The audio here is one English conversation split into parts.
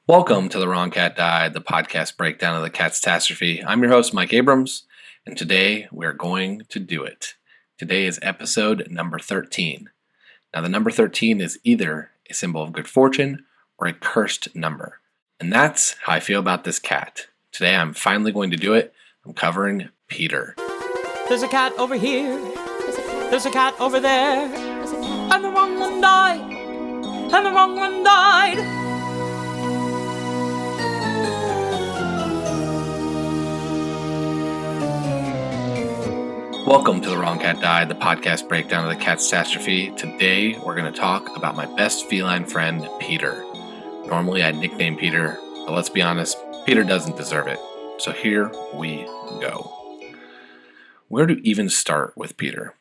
Welcome to The Wrong Cat Died, the podcast breakdown of the catastrophe. I'm your host, Mike Abrams, and today we're going to do it. Today is episode number 13. Now, the number 13 is either a symbol of good fortune or a cursed number. And that's how I feel about this cat. Today, I'm finally going to do it. I'm covering Peter. There's a cat over here. There's a cat over there. And the wrong one died. And the wrong one died. Welcome to The Wrong Cat Died, the podcast breakdown of the catastrophe. Today, we're going to talk about my best feline friend, Peter. Normally, I'd nickname Peter, but let's be honest, Peter doesn't deserve it. So here we go. Where to even start with Peter?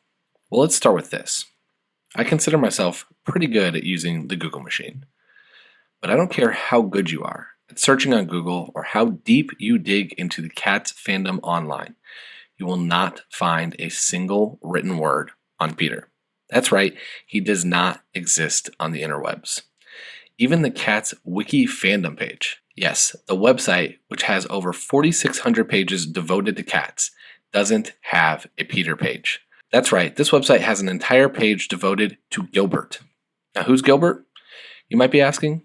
Well, let's start with this. I consider myself pretty good at using the Google machine. But I don't care how good you are at searching on Google or how deep you dig into the cat's fandom online. You will not find a single written word on Peter. That's right, he does not exist on the interwebs. Even the cat's wiki fandom page, yes, the website, which has over 4,600 pages devoted to cats, doesn't have a Peter page. That's right, this website has an entire page devoted to Gilbert. Now, who's Gilbert? You might be asking.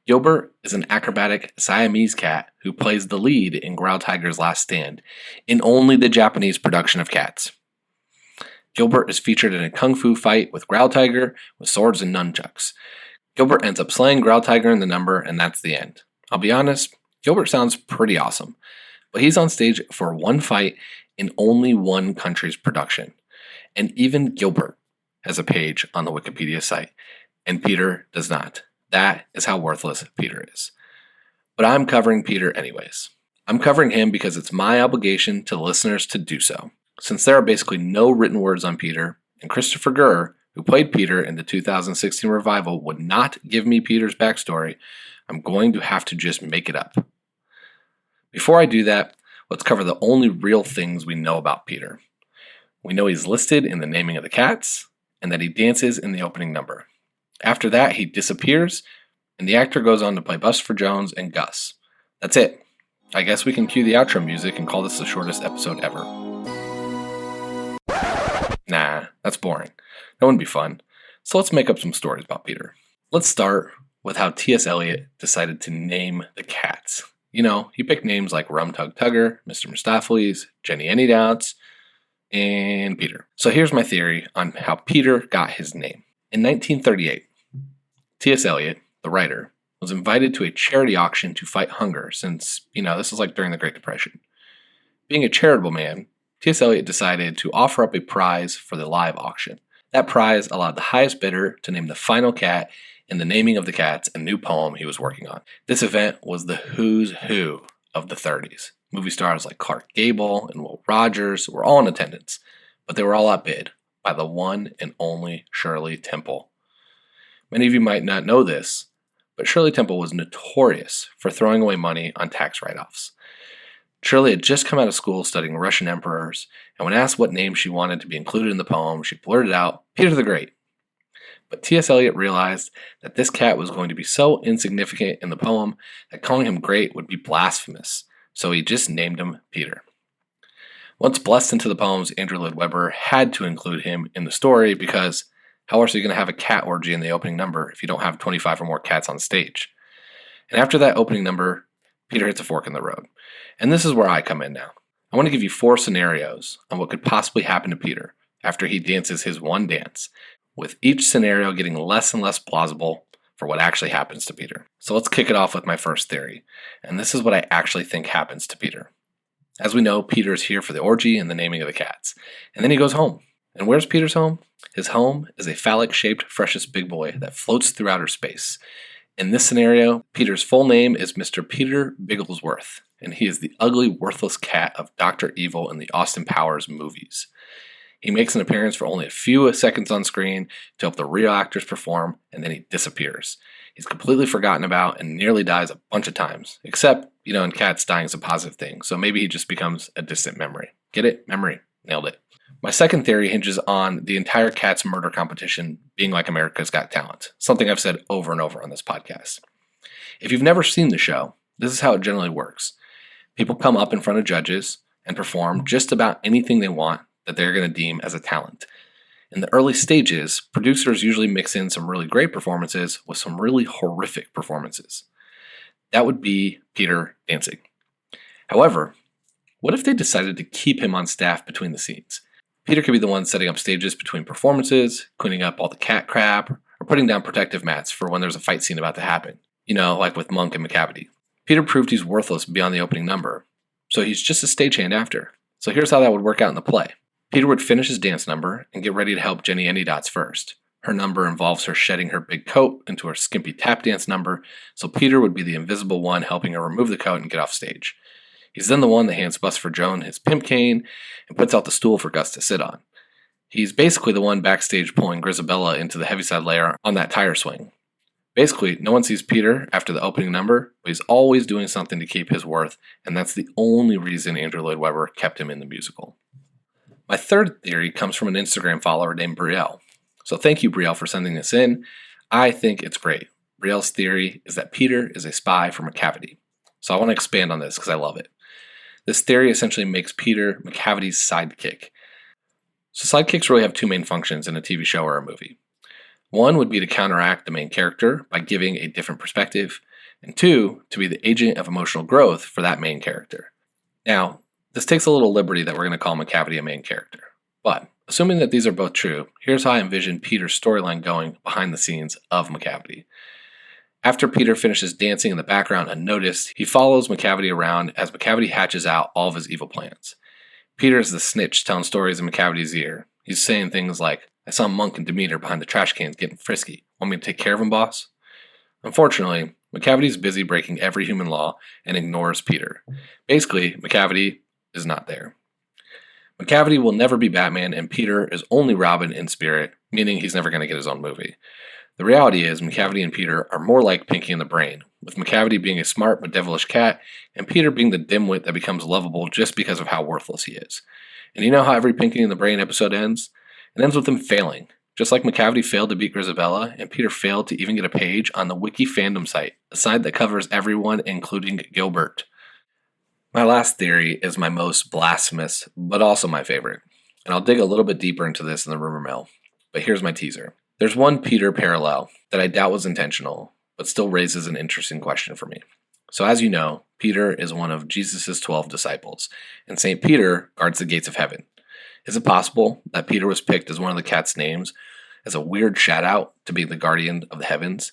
Gilbert is an acrobatic Siamese cat who plays the lead in Growl Tiger's Last Stand in only the Japanese production of Cats. Gilbert is featured in a kung fu fight with Growl Tiger with swords and nunchucks. Gilbert ends up slaying Growl Tiger in the number, and that's the end. I'll be honest, Gilbert sounds pretty awesome, but he's on stage for one fight in only one country's production. And even Gilbert has a page on the Wikipedia site, and Peter does not. That is how worthless Peter is. But I'm covering Peter anyways. I'm covering him because it's my obligation to the listeners to do so. Since there are basically no written words on Peter, and Christopher Gurr, who played Peter in the 2016 revival, would not give me Peter's backstory, I'm going to have to just make it up. Before I do that, let's cover the only real things we know about Peter. We know he's listed in the naming of the cats, and that he dances in the opening number. After that, he disappears, and the actor goes on to play Buster Jones and Gus. That's it. I guess we can cue the outro music and call this the shortest episode ever. Nah, that's boring. That wouldn't be fun. So let's make up some stories about Peter. Let's start with how T.S. Eliot decided to name the cats. You know, he picked names like Rum Tug Tugger, Mr. Mistopheles, Jenny Anydoubts, and Peter. So here's my theory on how Peter got his name. In 1938, T.S. Eliot, the writer, was invited to a charity auction to fight hunger since, this is like during the Great Depression. Being a charitable man, T.S. Eliot decided to offer up a prize for the live auction. That prize allowed the highest bidder to name the final cat in the naming of the cats a new poem he was working on. This event was the who's who of the 30s. Movie stars like Clark Gable and Will Rogers were all in attendance, but they were all outbid by the one and only Shirley Temple. Many of you might not know this, but Shirley Temple was notorious for throwing away money on tax write-offs. Shirley had just come out of school studying Russian emperors, and when asked what name she wanted to be included in the poem, she blurted out, Peter the Great. But T.S. Eliot realized that this cat was going to be so insignificant in the poem that calling him great would be blasphemous, so he just named him Peter. Once blessed into the poems, Andrew Lloyd Webber had to include him in the story because how else are you going to have a cat orgy in the opening number if you don't have 25 or more cats on stage? And after that opening number, Peter hits a fork in the road. And this is where I come in now. I want to give you 4 scenarios on what could possibly happen to Peter after he dances his one dance, with each scenario getting less and less plausible for what actually happens to Peter. So let's kick it off with my first theory. And this is what I actually think happens to Peter. As we know, Peter is here for the orgy and the naming of the cats. And then he goes home. And where's Peter's home? His home is a phallic-shaped Freshest Big Boy that floats through outer space. In this scenario, Peter's full name is Mr. Peter Bigglesworth, and he is the ugly, worthless cat of Dr. Evil in the Austin Powers movies. He makes an appearance for only a few seconds on screen to help the real actors perform, and then he disappears. He's completely forgotten about and nearly dies a bunch of times, except, in cats, dying is a positive thing, so maybe he just becomes a distant memory. Get it? Memory. Nailed it. My second theory hinges on the entire Cats murder competition being like America's Got Talent, something I've said over and over on this podcast. If you've never seen the show, this is how it generally works. People come up in front of judges and perform just about anything they want that they're going to deem as a talent. In the early stages, producers usually mix in some really great performances with some really horrific performances. That would be Peter dancing. However, what if they decided to keep him on staff between the scenes? Peter could be the one setting up stages between performances, cleaning up all the cat crap, or putting down protective mats for when there's a fight scene about to happen. Like with Monk and Macavity. Peter proved he's worthless beyond the opening number, so he's just a stagehand after. So here's how that would work out in the play. Peter would finish his dance number and get ready to help Jenny Anydots first. Her number involves her shedding her big coat into her skimpy tap dance number, so Peter would be the invisible one helping her remove the coat and get off stage. He's then the one that hands Bustopher Joan his pimp cane and puts out the stool for Gus to sit on. He's basically the one backstage pulling Grizabella into the heaviside layer on that tire swing. Basically, no one sees Peter after the opening number, but he's always doing something to keep his worth, and that's the only reason Andrew Lloyd Webber kept him in the musical. My third theory comes from an Instagram follower named Brielle. So thank you, Brielle, for sending this in. I think it's great. Brielle's theory is that Peter is a spy for Macavity. So I want to expand on this because I love it. This theory essentially makes Peter Macavity's sidekick. So sidekicks really have two main functions in a TV show or a movie. One would be to counteract the main character by giving a different perspective, and two, to be the agent of emotional growth for that main character. Now, this takes a little liberty that we're going to call Macavity a main character. But, assuming that these are both true, here's how I envision Peter's storyline going behind the scenes of Macavity. After Peter finishes dancing in the background unnoticed, he follows Macavity around as Macavity hatches out all of his evil plans. Peter is the snitch telling stories in Macavity's ear. He's saying things like, "I saw Monk and Demeter behind the trash cans getting frisky. Want me to take care of him, boss?" Unfortunately, Macavity's busy breaking every human law and ignores Peter. Basically, Macavity is not there. Macavity will never be Batman, and Peter is only Robin in spirit, meaning he's never going to get his own movie. The reality is, Macavity and Peter are more like Pinky and the Brain, with Macavity being a smart but devilish cat, and Peter being the dimwit that becomes lovable just because of how worthless he is. And you know how every Pinky and the Brain episode ends? It ends with him failing. Just like Macavity failed to beat Grizabella, and Peter failed to even get a page on the Wiki fandom site, a site that covers everyone, including Gilbert. My last theory is my most blasphemous, but also my favorite. And I'll dig a little bit deeper into this in the rumor mill. But here's my teaser. There's one Peter parallel that I doubt was intentional, but still raises an interesting question for me. So as you know, Peter is one of Jesus' 12 disciples, and St. Peter guards the gates of heaven. Is it possible that Peter was picked as one of the cat's names as a weird shout-out to be the guardian of the heavens?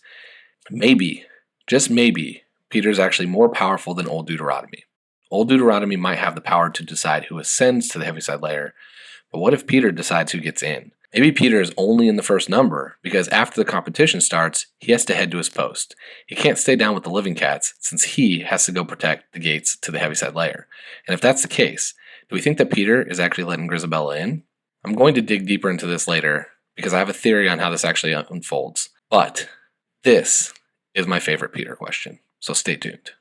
Maybe, just maybe, Peter's actually more powerful than Old Deuteronomy. Old Deuteronomy might have the power to decide who ascends to the heaviside layer, but what if Peter decides who gets in? Maybe Peter is only in the first number because after the competition starts, he has to head to his post. He can't stay down with the living cats since he has to go protect the gates to the heaviside layer. And if that's the case, do we think that Peter is actually letting Grizabella in? I'm going to dig deeper into this later because I have a theory on how this actually unfolds. But this is my favorite Peter question, so stay tuned.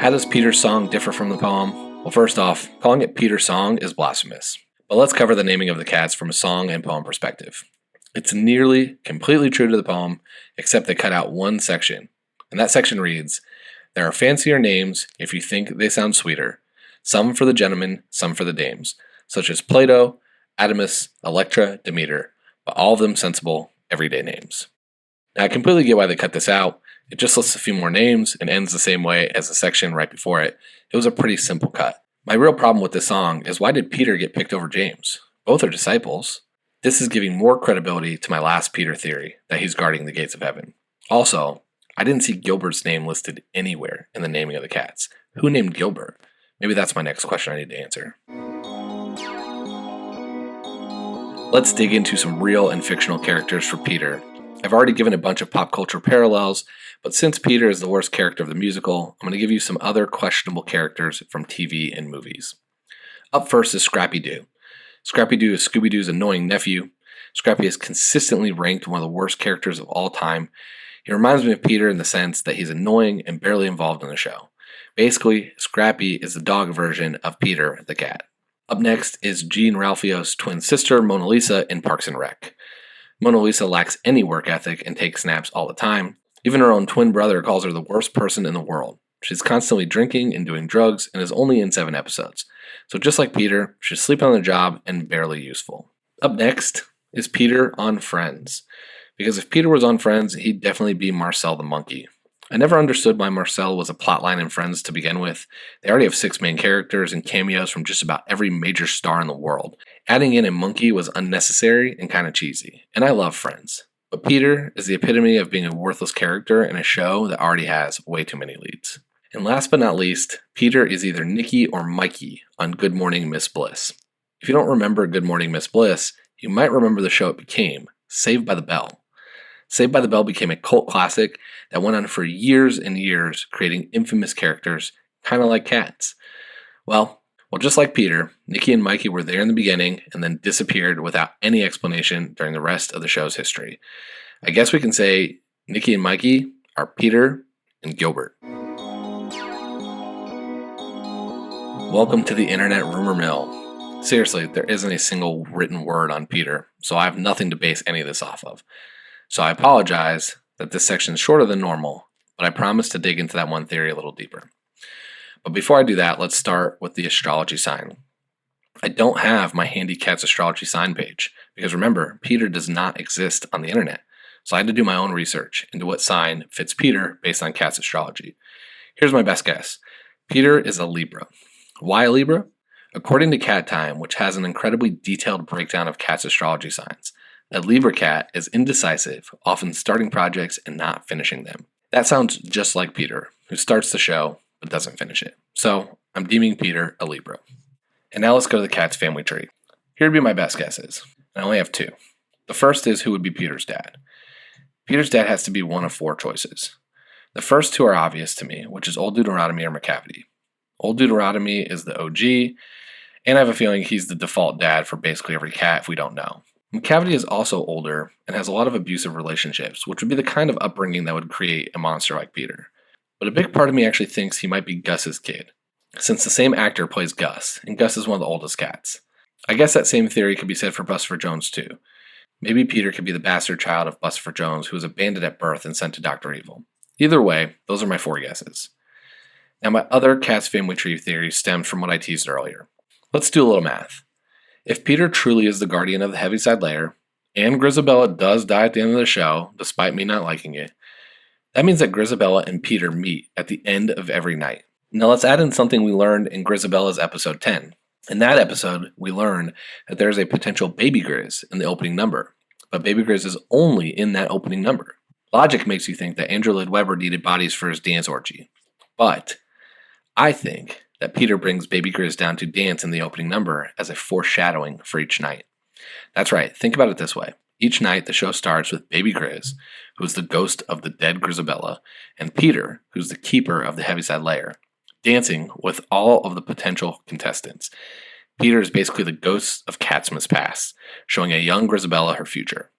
How does Peter's song differ from the poem? Well, first off, calling it Peter's song is blasphemous. But let's cover the naming of the cats from a song and poem perspective. It's nearly completely true to the poem, except they cut out one section. And that section reads, "There are fancier names if you think they sound sweeter, some for the gentlemen, some for the dames, such as Plato, Adamus, Electra, Demeter, but all of them sensible, everyday names." Now, I completely get why they cut this out. It just lists a few more names and ends the same way as the section right before it. It was a pretty simple cut. My real problem with this song is why did Peter get picked over James? Both are disciples. This is giving more credibility to my last Peter theory, that he's guarding the gates of heaven. Also, I didn't see Gilbert's name listed anywhere in the naming of the cats. Who named Gilbert? Maybe that's my next question I need to answer. Let's dig into some real and fictional characters for Peter. I've already given a bunch of pop culture parallels, but since Peter is the worst character of the musical, I'm going to give you some other questionable characters from TV and movies. Up first is Scrappy Doo. Scrappy Doo is Scooby-Doo's annoying nephew. Scrappy is consistently ranked one of the worst characters of all time. He reminds me of Peter in the sense that he's annoying and barely involved in the show. Basically, Scrappy is the dog version of Peter the cat. Up next is Jean Ralphio's twin sister, Mona Lisa, in Parks and Rec. Mona Lisa lacks any work ethic and takes naps all the time. Even her own twin brother calls her the worst person in the world. She's constantly drinking and doing drugs and is only in 7 episodes. So just like Peter, she's sleeping on the job and barely useful. Up next is Peter on Friends. Because if Peter was on Friends, he'd definitely be Marcel the monkey. I never understood why Marcel was a plotline in Friends to begin with. They already have 6 main characters and cameos from just about every major star in the world. Adding in a monkey was unnecessary and kind of cheesy. And I love Friends. But Peter is the epitome of being a worthless character in a show that already has way too many leads. And last but not least, Peter is either Nikki or Mikey on Good Morning Miss Bliss. If you don't remember Good Morning Miss Bliss, you might remember the show it became, Saved by the Bell. Saved by the Bell became a cult classic that went on for years and years, creating infamous characters, kind of like cats. Well, just like Peter, Nikki and Mikey were there in the beginning and then disappeared without any explanation during the rest of the show's history. I guess we can say Nikki and Mikey are Peter and Gilbert. Welcome to the internet rumor mill. Seriously, there isn't a single written word on Peter, so I have nothing to base any of this off of. So I apologize that this section is shorter than normal, but I promise to dig into that one theory a little deeper. But before I do that, let's start with the astrology sign. I don't have my handy cat's astrology sign page, because remember, Peter does not exist on the internet. So I had to do my own research into what sign fits Peter based on cat's astrology. Here's my best guess. Peter is a Libra. Why a Libra? According to Cat Time, which has an incredibly detailed breakdown of cat's astrology signs, a Libra cat is indecisive, often starting projects and not finishing them. That sounds just like Peter, who starts the show but doesn't finish it. So I'm deeming Peter a Libra. And now let's go to the cat's family tree. Here would be my best guesses. I only have 2. The first is who would be Peter's dad. Peter's dad has to be one of 4 choices. The first 2 are obvious to me, which is Old Deuteronomy or McCavity. Old Deuteronomy is the OG, and I have a feeling he's the default dad for basically every cat if we don't know. McCavity is also older and has a lot of abusive relationships, which would be the kind of upbringing that would create a monster like Peter. But a big part of me actually thinks he might be Gus's kid, since the same actor plays Gus, and Gus is one of the oldest cats. I guess that same theory could be said for Bustopher Jones too. Maybe Peter could be the bastard child of Bustopher Jones who was abandoned at birth and sent to Dr. Evil. Either way, those are my 4 guesses. Now my other cat's family tree theory stems from what I teased earlier. Let's do a little math. If Peter truly is the guardian of the Heaviside Layer, and Grizabella does die at the end of the show, despite me not liking it, that means that Grizabella and Peter meet at the end of every night. Now let's add in something we learned in Grizabella's episode 10. In that episode, we learned that there's a potential baby Grizz in the opening number, but baby Grizz is only in that opening number. Logic makes you think that Andrew Lloyd Webber needed bodies for his dance orgy, but I think that Peter brings baby Grizz down to dance in the opening number as a foreshadowing for each night. That's right, think about it this way. Each night the show starts with baby Grizz, who is the ghost of the dead Grizabella, and Peter, who's the keeper of the Heaviside Layer, dancing with all of the potential contestants. Peter is basically the ghost of Catsmas past, showing a young Grizabella her future.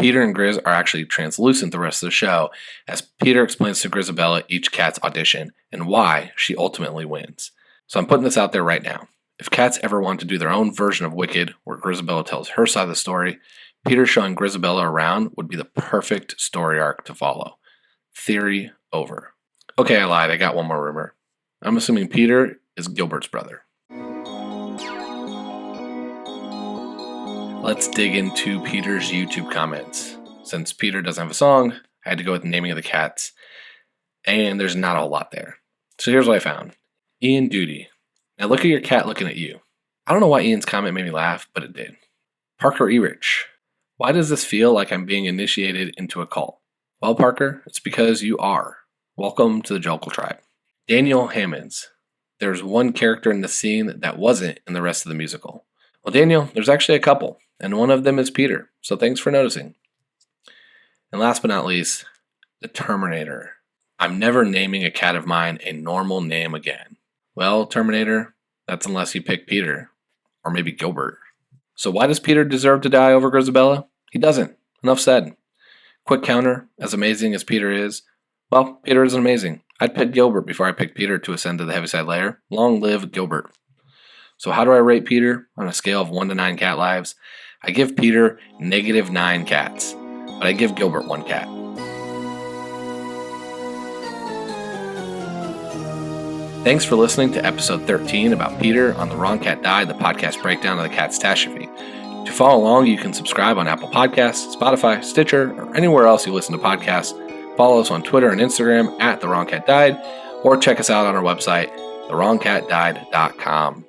Peter and Grizz are actually translucent the rest of the show, as Peter explains to Grizabella each cat's audition and why she ultimately wins. So I'm putting this out there right now. If cats ever want to do their own version of Wicked, where Grizabella tells her side of the story, Peter showing Grizabella around would be the perfect story arc to follow. Theory over. Okay, I lied. I got one more rumor. I'm assuming Peter is Gilbert's brother. Let's dig into Peter's YouTube comments. Since Peter doesn't have a song, I had to go with the naming of the cats, and there's not a whole lot there. So here's what I found. Ian Duty. Now look at your cat looking at you. I don't know why Ian's comment made me laugh, but it did. Parker Erich. Why does this feel like I'm being initiated into a cult? Well, Parker, it's because you are. Welcome to the Jokel Tribe. Daniel Hammonds. There's one character in the scene that wasn't in the rest of the musical. Well, Daniel, there's actually a couple, and one of them is Peter, so thanks for noticing. And last but not least, the Terminator. I'm never naming a cat of mine a normal name again. Well, Terminator, that's unless you pick Peter, or maybe Gilbert. So why does Peter deserve to die over Grizabella? He doesn't. Enough said. Quick counter, as amazing as Peter is, well, Peter isn't amazing. I'd pick Gilbert before I pick Peter to ascend to the Heaviside Layer. Long live Gilbert. So how do I rate Peter on a scale of 1 to 9 cat lives? I give Peter -9 cats, but I give Gilbert 1 cat. Thanks for listening to episode 13 about Peter on The Wrong Cat Died, the podcast breakdown of the catastrophe. To follow along, you can subscribe on Apple Podcasts, Spotify, Stitcher, or anywhere else you listen to podcasts. Follow us on Twitter and Instagram at The Wrong Cat Died, or check us out on our website, thewrongcatdied.com.